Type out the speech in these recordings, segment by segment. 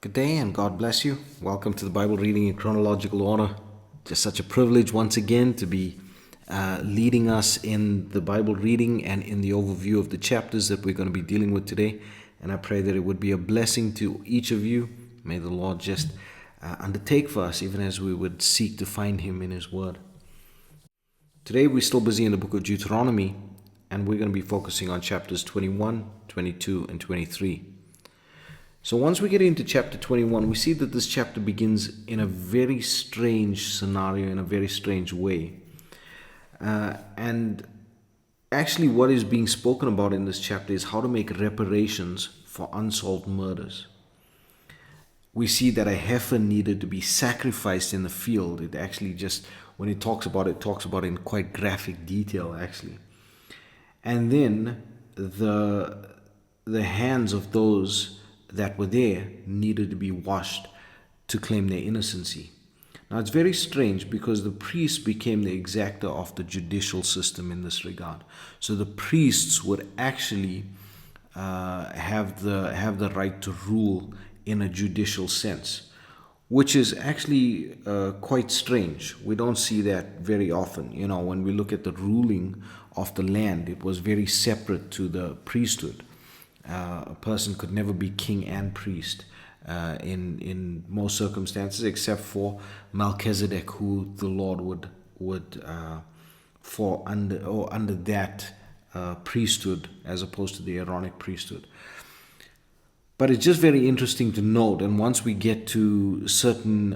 Good day and God bless you. Welcome to the Bible reading in chronological order. Just such a privilege once again to be leading us in the Bible reading and in the overview of the chapters that we're going to be dealing with today. And I pray that it would be a blessing to each of you. May the Lord just undertake for us, even as we would seek to find Him in His Word. Today we're still busy in the book of Deuteronomy, and we're going to be focusing on chapters 21, 22, and 23. So once we get into chapter 21, we see that this chapter begins in a very strange scenario, in a very strange way. And actually what is being spoken about in this chapter is how to make reparations for unsolved murders. We see that a heifer needed to be sacrificed in the field. It actually just, when it talks about it in quite graphic detail actually. And then the hands of those that were there needed to be washed to claim their innocency. Now it's very strange because the priests became the exactor of the judicial system in this regard. So the priests would actually have the right to rule in a judicial sense, which is actually quite strange. We don't see that very often. You know, when we look at the ruling of the land, it was very separate to the priesthood. A person could never be king and priest in most circumstances, except for Melchizedek, who the Lord would fall under that priesthood, as opposed to the Aaronic priesthood. But it's just very interesting to note, and once we get to certain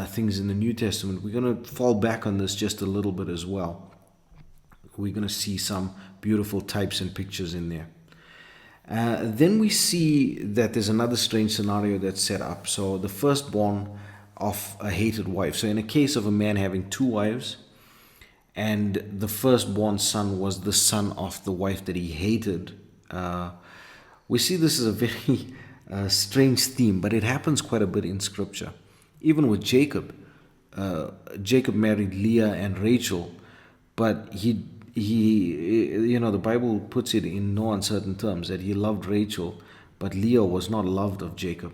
things in the New Testament, we're going to fall back on this just a little bit as well. We're going to see some beautiful types and pictures in there. Then we see that there's another strange scenario that's set up. So the firstborn of a hated wife. So in a case of a man having two wives, and the firstborn son was the son of the wife that he hated, we see this is a very strange theme, but it happens quite a bit in Scripture. Even with Jacob, Jacob married Leah and Rachel, but he the Bible puts it in no uncertain terms that he loved Rachel, but Leah was not loved of Jacob.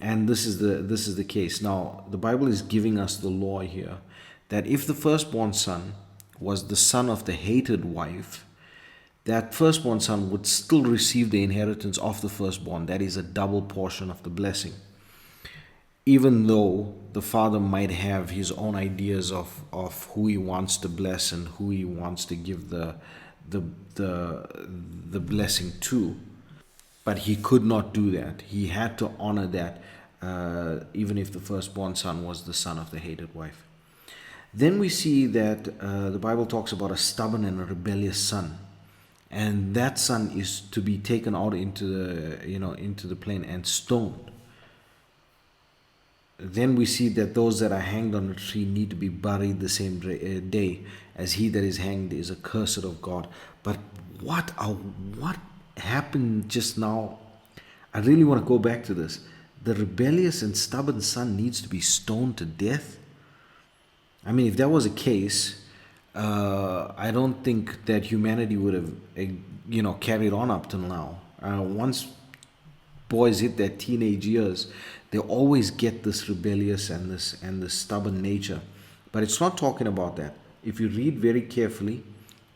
And this is the case. Now the Bible is giving us the law here that if the firstborn son was the son of the hated wife, that firstborn son would still receive the inheritance of the firstborn. That is a double portion of the blessing, even though the father might have his own ideas of who he wants to bless and who he wants to give the blessing to. But he could not do that. He had to honor that, even if the firstborn son was the son of the hated wife. Then we see that the Bible talks about a stubborn and a rebellious son. And that son is to be taken out into the plain and stoned. Then we see that those that are hanged on a tree need to be buried the same day, as he that is hanged is accursed of God. But what happened just now? I really want to go back to this. The rebellious and stubborn son needs to be stoned to death. I mean, if that was a case, I don't think that humanity would have carried on up till now. Once boys hit their teenage years, they always get this rebellious and this stubborn nature. But it's not talking about that. If you read very carefully,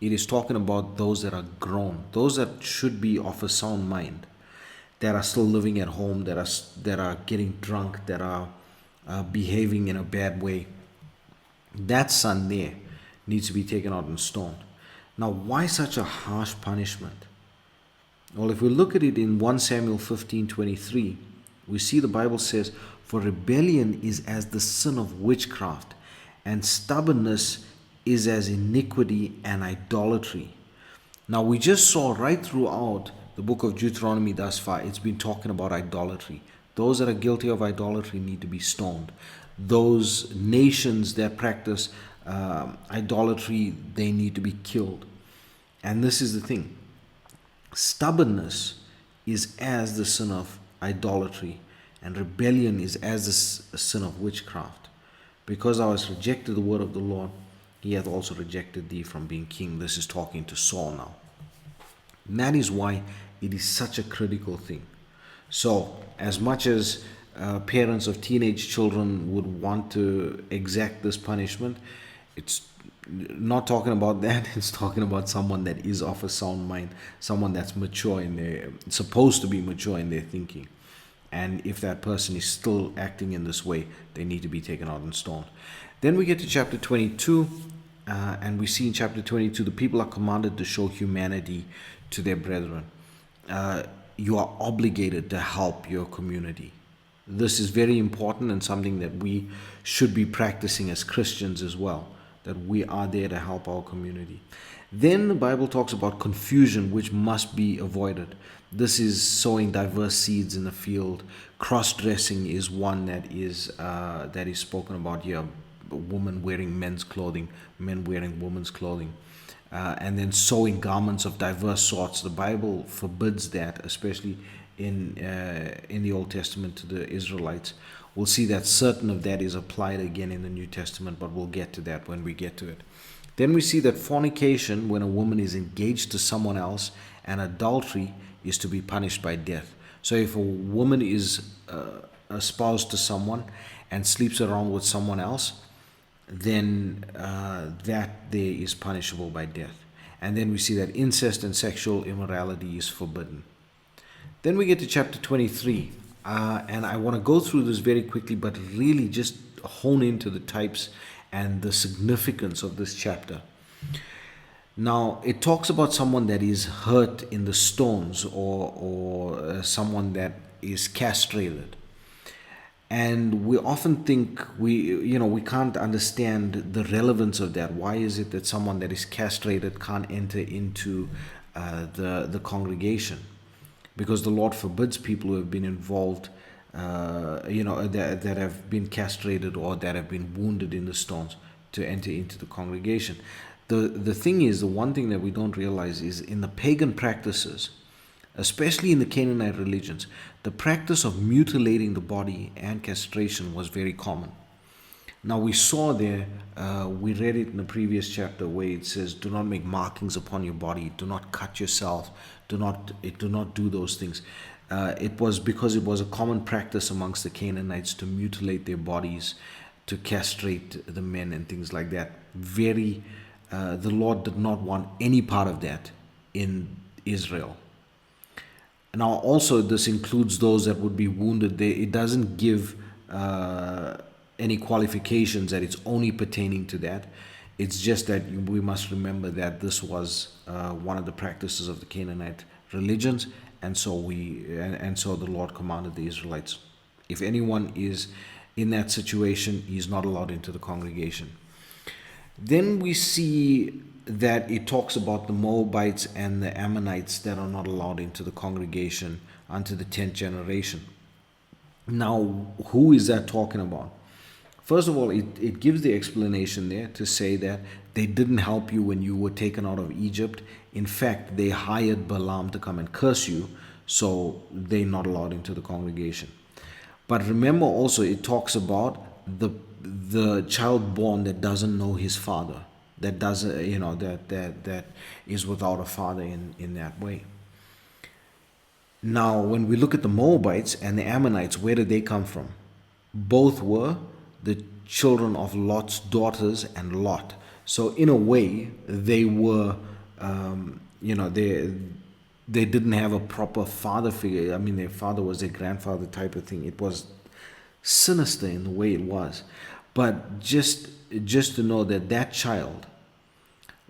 it is talking about those that are grown, those that should be of a sound mind, that are still living at home, that are getting drunk, that are behaving in a bad way. That son there needs to be taken out and stoned. Now, why such a harsh punishment? Well, if we look at it in 1 Samuel 15:23, we see the Bible says, "For rebellion is as the sin of witchcraft, and stubbornness is as iniquity and idolatry." Now, we just saw right throughout the book of Deuteronomy thus far, it's been talking about idolatry. Those that are guilty of idolatry need to be stoned. Those nations that practice idolatry, they need to be killed. And this is the thing. Stubbornness is as the sin of idolatry, and rebellion is as the sin of witchcraft. Because thou hast rejected the word of the Lord, he hath also rejected thee from being king. This is talking to Saul now. And that is why it is such a critical thing. So, as much as parents of teenage children would want to exact this punishment, it's not talking about that. It's talking about someone that is of a sound mind, someone that's mature in their, supposed to be mature in their thinking. And if that person is still acting in this way, they need to be taken out and stoned. Then we get to chapter 22, and we see in chapter 22 the people are commanded to show humanity to their brethren. You are obligated to help your community. This is very important and something that we should be practicing as Christians as well, that we are there to help our community. Then the Bible talks about confusion, which must be avoided. This is sowing diverse seeds in the field. Cross-dressing is one that is spoken about here. A woman wearing men's clothing, men wearing women's clothing. And then sewing garments of diverse sorts. The Bible forbids that, especially in the Old Testament to the Israelites. We'll see that certain of that is applied again in the New Testament, but we'll get to that when we get to it. Then we see that fornication, when a woman is engaged to someone else, and adultery is to be punished by death. So if a woman is espoused to someone and sleeps around with someone else, then that there is punishable by death. And then we see that incest and sexual immorality is forbidden. Then we get to chapter 23, and I want to go through this very quickly, but really just hone into the types and the significance of this chapter. Now, it talks about someone that is hurt in the stones, or someone that is castrated. And we often think we can't understand the relevance of that. Why is it that someone that is castrated can't enter into the congregation? Because the Lord forbids people who have been involved, that have been castrated or that have been wounded in the stones, to enter into the congregation. The thing is, the one thing that we don't realize is in the pagan practices, especially in the Canaanite religions, the practice of mutilating the body and castration was very common. Now we saw there, we read it in the previous chapter where it says, do not make markings upon your body, do not cut yourself, do not do those things. It was because it was a common practice amongst the Canaanites to mutilate their bodies, to castrate the men and things like that. The Lord did not want any part of that in Israel. Now also this includes those that would be wounded. It doesn't give any qualifications that it's only pertaining to that. It's just that we must remember that this was one of the practices of the Canaanite religions, and so the Lord commanded the Israelites, if anyone is in that situation, he is not allowed into the congregation. Then we see that it talks about the Moabites and the Ammonites that are not allowed into the congregation unto the 10th generation. Now, who is that talking about? First of all, it gives the explanation there to say that they didn't help you when you were taken out of Egypt. In fact, they hired Balaam to come and curse you, so they're not allowed into the congregation. But remember also, it talks about the child born that doesn't know his father, that doesn't, that is without a father in that way. Now, when we look at the Moabites and the Ammonites, where did they come from? Both were the children of Lot's daughters and Lot. So in a way, they were, they didn't have a proper father figure. I mean, their father was their grandfather type of thing. It was sinister in the way it was. But just to know that child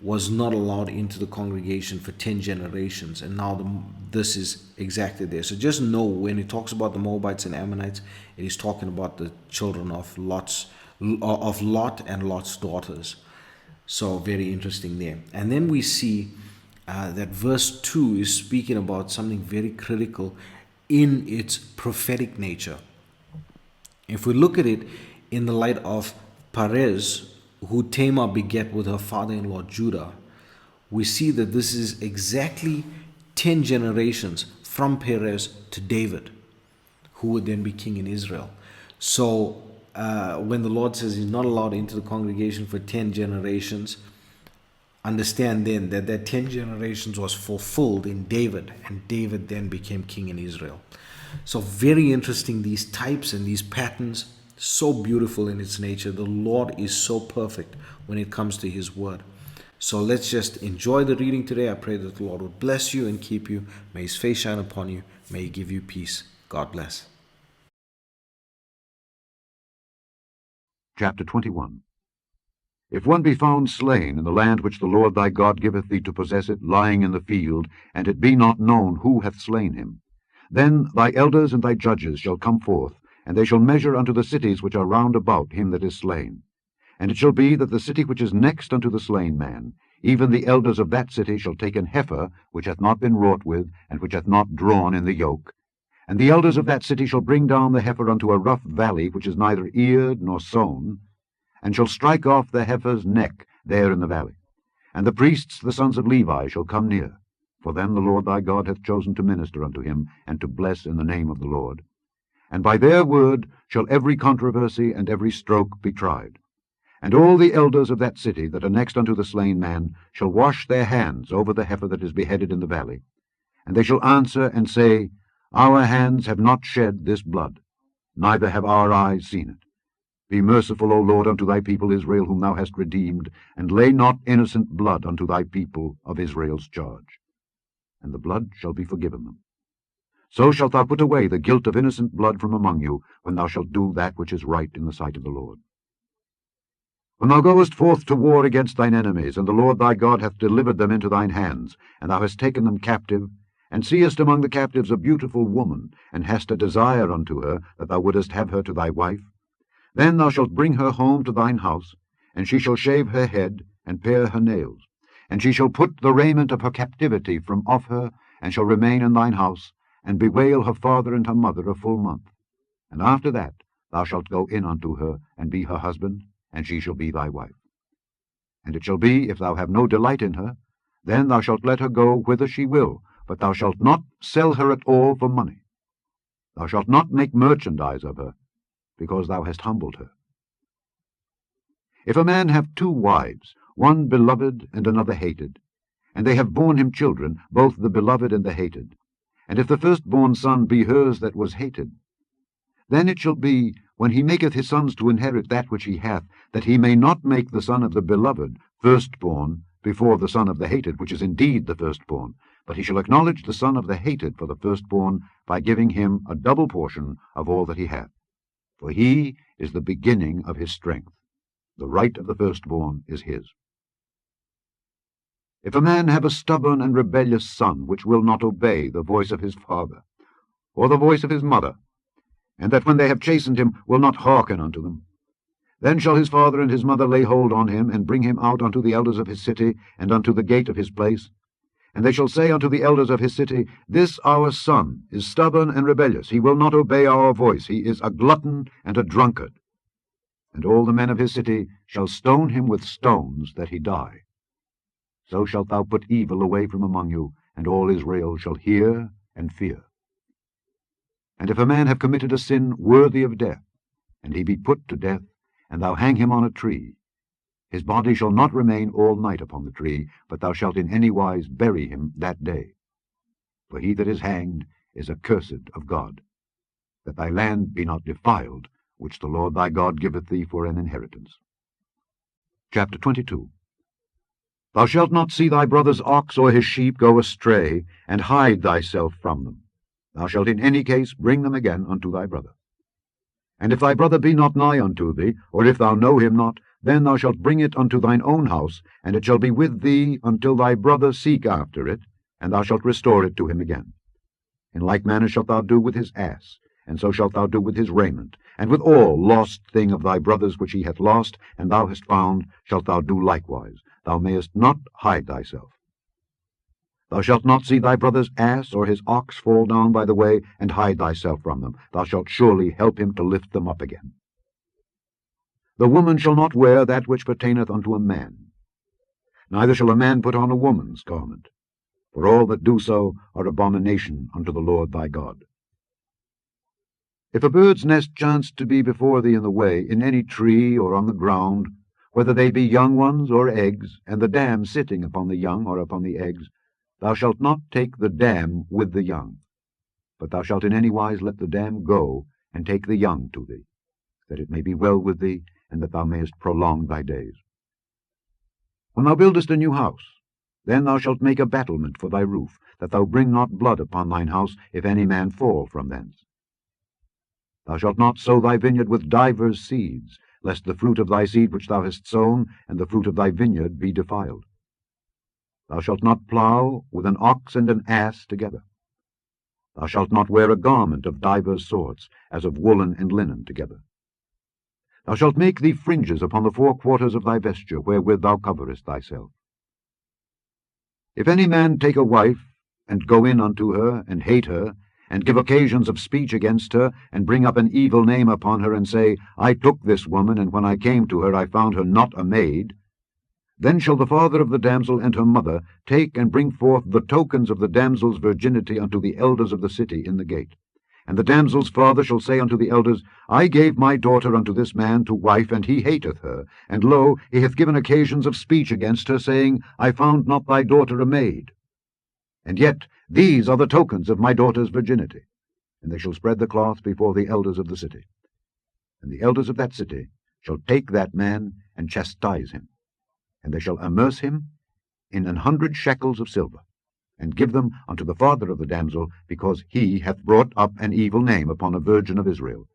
was not allowed into the congregation for 10 generations, and now this is exactly there. So just know, when it talks about the Moabites and Ammonites, it is talking about the children of Lot and Lot's daughters. So very interesting there. And then we see that verse 2 is speaking about something very critical in its prophetic nature. If we look at it in the light of Perez, who Tamar begat with her father-in-law Judah, we see that this is exactly 10 generations from Perez to David, who would then be king in Israel. So when the Lord says he's not allowed into the congregation for 10 generations, understand then that 10 generations was fulfilled in David, and David then became king in Israel. So very interesting, these types and these patterns, so beautiful in its nature. The Lord is so perfect when it comes to his word. So let's just enjoy the reading today. I pray that the Lord would bless you and keep you. May his face shine upon you. May he give you peace. God bless. Chapter 21. If one be found slain in the land which the Lord thy God giveth thee to possess it, lying in the field, and it be not known who hath slain him, then thy elders and thy judges shall come forth, and they shall measure unto the cities which are round about him that is slain. And it shall be that the city which is next unto the slain man, even the elders of that city shall take an heifer which hath not been wrought with, and which hath not drawn in the yoke. And the elders of that city shall bring down the heifer unto a rough valley which is neither eared nor sown, and shall strike off the heifer's neck there in the valley. And the priests, the sons of Levi, shall come near, for them the Lord thy God hath chosen to minister unto him, and to bless in the name of the Lord. And by their word shall every controversy and every stroke be tried. And all the elders of that city that are next unto the slain man shall wash their hands over the heifer that is beheaded in the valley. And they shall answer and say, Our hands have not shed this blood, neither have our eyes seen it. Be merciful, O Lord, unto thy people Israel, whom thou hast redeemed, and lay not innocent blood unto thy people of Israel's charge. And the blood shall be forgiven them. So shalt thou put away the guilt of innocent blood from among you, when thou shalt do that which is right in the sight of the Lord. When thou goest forth to war against thine enemies, and the Lord thy God hath delivered them into thine hands, and thou hast taken them captive, and seest among the captives a beautiful woman, and hast a desire unto her, that thou wouldest have her to thy wife, then thou shalt bring her home to thine house, and she shall shave her head, and pare her nails. And she shall put the raiment of her captivity from off her, and shall remain in thine house, and bewail her father and her mother a full month. And after that thou shalt go in unto her, and be her husband, and she shall be thy wife. And it shall be, if thou have no delight in her, then thou shalt let her go whither she will, but thou shalt not sell her at all for money. Thou shalt not make merchandise of her, because thou hast humbled her. If a man have two wives, one beloved and another hated, and they have borne him children, both the beloved and the hated, and if the firstborn son be hers that was hated, then it shall be, when he maketh his sons to inherit that which he hath, that he may not make the son of the beloved firstborn before the son of the hated, which is indeed the firstborn, but he shall acknowledge the son of the hated for the firstborn, by giving him a double portion of all that he hath. For he is the beginning of his strength. The right of the firstborn is his. If a man have a stubborn and rebellious son, which will not obey the voice of his father, or the voice of his mother, and that when they have chastened him will not hearken unto them, then shall his father and his mother lay hold on him, and bring him out unto the elders of his city, and unto the gate of his place. And they shall say unto the elders of his city, This our son is stubborn and rebellious. He will not obey our voice. He is a glutton and a drunkard. And all the men of his city shall stone him with stones, that he die. So shalt thou put evil away from among you, and all Israel shall hear and fear. And if a man have committed a sin worthy of death, and he be put to death, and thou hang him on a tree, his body shall not remain all night upon the tree, but thou shalt in any wise bury him that day. For he that is hanged is accursed of God, that thy land be not defiled, which the Lord thy God giveth thee for an inheritance. Chapter 22. Thou shalt not see thy brother's ox or his sheep go astray, and hide thyself from them. Thou shalt in any case bring them again unto thy brother. And if thy brother be not nigh unto thee, or if thou know him not, then thou shalt bring it unto thine own house, and it shall be with thee until thy brother seek after it, and thou shalt restore it to him again. In like manner shalt thou do with his ass, and so shalt thou do with his raiment, and with all lost thing of thy brother's which he hath lost, and thou hast found, shalt thou do likewise. Thou mayest not hide thyself. Thou shalt not see thy brother's ass or his ox fall down by the way, and hide thyself from them. Thou shalt surely help him to lift them up again. The woman shall not wear that which pertaineth unto a man, neither shall a man put on a woman's garment, for all that do so are abomination unto the Lord thy God. If a bird's nest chance to be before thee in the way, in any tree or on the ground, whether they be young ones or eggs, and the dam sitting upon the young or upon the eggs, thou shalt not take the dam with the young. But thou shalt in any wise let the dam go, and take the young to thee, that it may be well with thee, and that thou mayest prolong thy days. When thou buildest a new house, then thou shalt make a battlement for thy roof, that thou bring not blood upon thine house, if any man fall from thence. Thou shalt not sow thy vineyard with divers seeds, lest the fruit of thy seed which thou hast sown, and the fruit of thy vineyard, be defiled. Thou shalt not plough with an ox and an ass together. Thou shalt not wear a garment of divers sorts, as of woolen and linen together. Thou shalt make thee fringes upon the four quarters of thy vesture, wherewith thou coverest thyself. If any man take a wife, and go in unto her, and hate her, and give occasions of speech against her, and bring up an evil name upon her, and say, I took this woman, and when I came to her I found her not a maid, then shall the father of the damsel and her mother take and bring forth the tokens of the damsel's virginity unto the elders of the city in the gate. And the damsel's father shall say unto the elders, I gave my daughter unto this man to wife, and he hateth her. And lo, he hath given occasions of speech against her, saying, I found not thy daughter a maid. And yet these are the tokens of my daughter's virginity. And they shall spread the cloth before the elders of the city. And the elders of that city shall take that man and chastise him. And they shall amerce him in 100 shekels of silver, and give them unto the father of the damsel, because he hath brought up an evil name upon a virgin of Israel.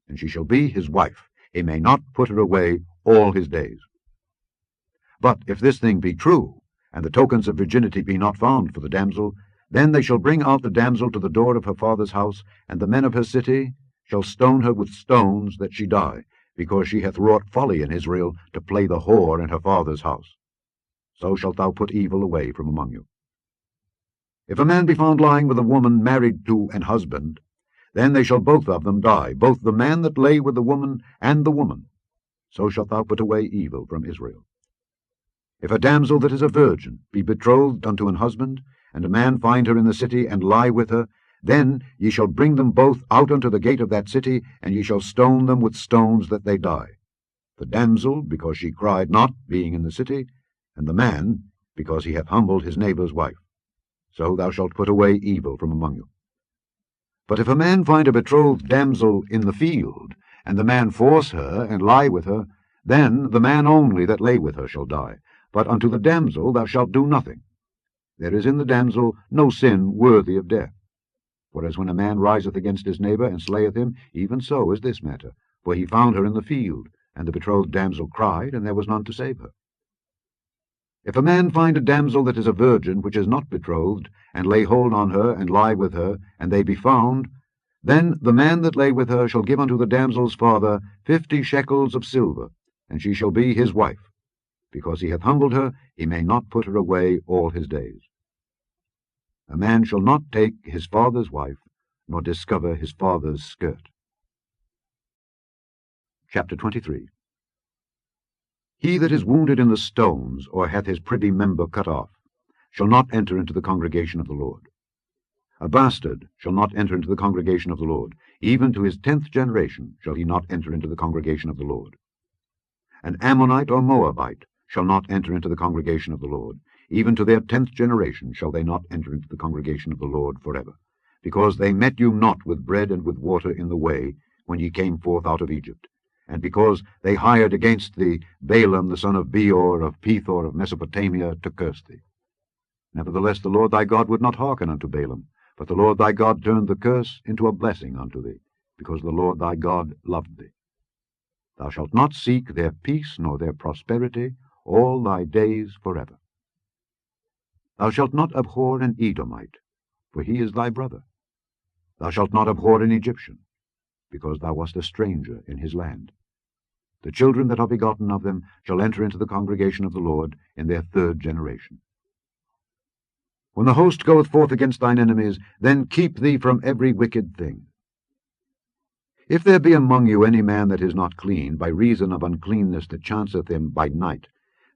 And she shall be his wife. He may not put her away all his days. But if this thing be true, and the tokens of virginity be not found for the damsel, then they shall bring out the damsel to the door of her father's house, and the men of her city shall stone her with stones, that she die, because she hath wrought folly in Israel, to play the whore in her father's house. So shalt thou put evil away from among you. If a man be found lying with a woman married to an husband, then they shall both of them die, both the man that lay with the woman and the woman. So shalt thou put away evil from Israel. If a damsel that is a virgin be betrothed unto an husband, and a man find her in the city, and lie with her, then ye shall bring them both out unto the gate of that city, and ye shall stone them with stones, that they die. The damsel, because she cried not, being in the city, and the man, because he hath humbled his neighbour's wife. So thou shalt put away evil from among you. But if a man find a betrothed damsel in the field, and the man force her, and lie with her, then the man only that lay with her shall die. But unto the damsel thou shalt do nothing. There is in the damsel no sin worthy of death. For as when a man riseth against his neighbour, and slayeth him, even so is this matter. For he found her in the field, and the betrothed damsel cried, and there was none to save her. If a man find a damsel that is a virgin, which is not betrothed, and lay hold on her, and lie with her, and they be found, then the man that lay with her shall give unto the damsel's father 50 shekels of silver, and she shall be his wife. Because he hath humbled her, he may not put her away all his days. A man shall not take his father's wife, nor discover his father's skirt. Chapter 23. He that is wounded in the stones, or hath his privy member cut off, shall not enter into the congregation of the Lord. A bastard shall not enter into the congregation of the Lord. Even to his 10th generation shall he not enter into the congregation of the Lord. An Ammonite or Moabite shall not enter into the congregation of the Lord. Even to their 10th generation shall they not enter into the congregation of the Lord forever, because they met you not with bread and with water in the way, when ye came forth out of Egypt, and because they hired against thee Balaam the son of Beor of Pethor of Mesopotamia to curse thee. Nevertheless the Lord thy God would not hearken unto Balaam, but the Lord thy God turned the curse into a blessing unto thee, because the Lord thy God loved thee. Thou shalt not seek their peace nor their prosperity all thy days forever. Thou shalt not abhor an Edomite, for he is thy brother. Thou shalt not abhor an Egyptian, because thou wast a stranger in his land. The children that are begotten of them shall enter into the congregation of the Lord in their 3rd generation. When the host goeth forth against thine enemies, then keep thee from every wicked thing. If there be among you any man that is not clean, by reason of uncleanness that chanceth him by night,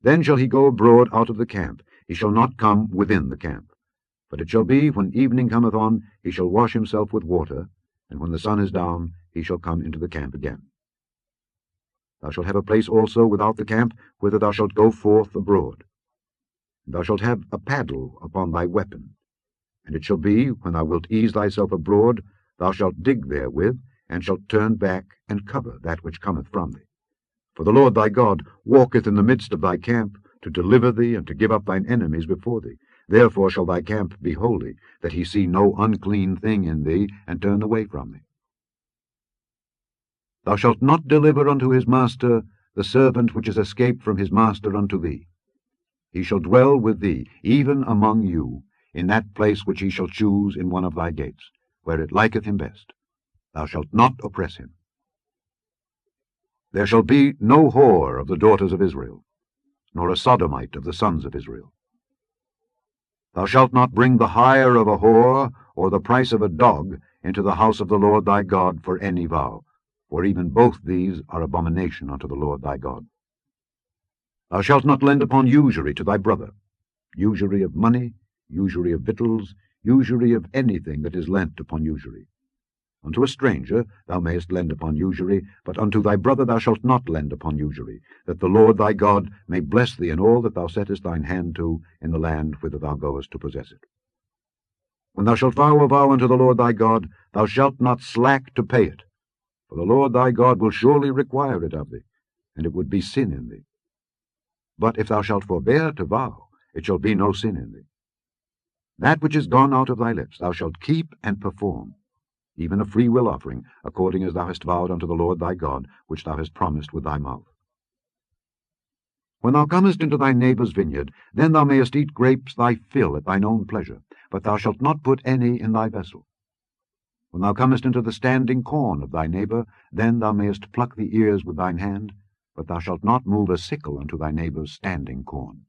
then shall he go abroad out of the camp. He shall not come within the camp. But it shall be, when evening cometh on, he shall wash himself with water, and when the sun is down, he shall come into the camp again. Thou shalt have a place also without the camp, whither thou shalt go forth abroad. Thou shalt have a paddle upon thy weapon, And it shall be, when thou wilt ease thyself abroad, thou shalt dig therewith, and shalt turn back, and cover that which cometh from thee. For the Lord thy God walketh in the midst of thy camp, to deliver thee, and to give up thine enemies before thee. Therefore shall thy camp be holy, that he see no unclean thing in thee, and turn away from thee. Thou shalt not deliver unto his master the servant which is escaped from his master unto thee. He shall dwell with thee, even among you, in that place which he shall choose in one of thy gates, where it liketh him best. Thou shalt not oppress him. There shall be no whore of the daughters of Israel, nor a sodomite of the sons of Israel. Thou shalt not bring the hire of a whore, or the price of a dog, into the house of the Lord thy God for any vow, for even both these are abomination unto the Lord thy God. Thou shalt not lend upon usury to thy brother, usury of money, usury of victuals, usury of anything that is lent upon usury. Unto a stranger thou mayest lend upon usury, but unto thy brother thou shalt not lend upon usury, that the Lord thy God may bless thee in all that thou settest thine hand to in the land whither thou goest to possess it. When thou shalt vow a vow unto the Lord thy God, thou shalt not slack to pay it, for the Lord thy God will surely require it of thee, and it would be sin in thee. But if thou shalt forbear to vow, it shall be no sin in thee. That which is gone out of thy lips thou shalt keep and perform, even a freewill offering, according as thou hast vowed unto the Lord thy God, which thou hast promised with thy mouth. When thou comest into thy neighbour's vineyard, then thou mayest eat grapes thy fill at thine own pleasure, but thou shalt not put any in thy vessel. When thou comest into the standing corn of thy neighbour, then thou mayest pluck the ears with thine hand, but thou shalt not move a sickle unto thy neighbour's standing corn.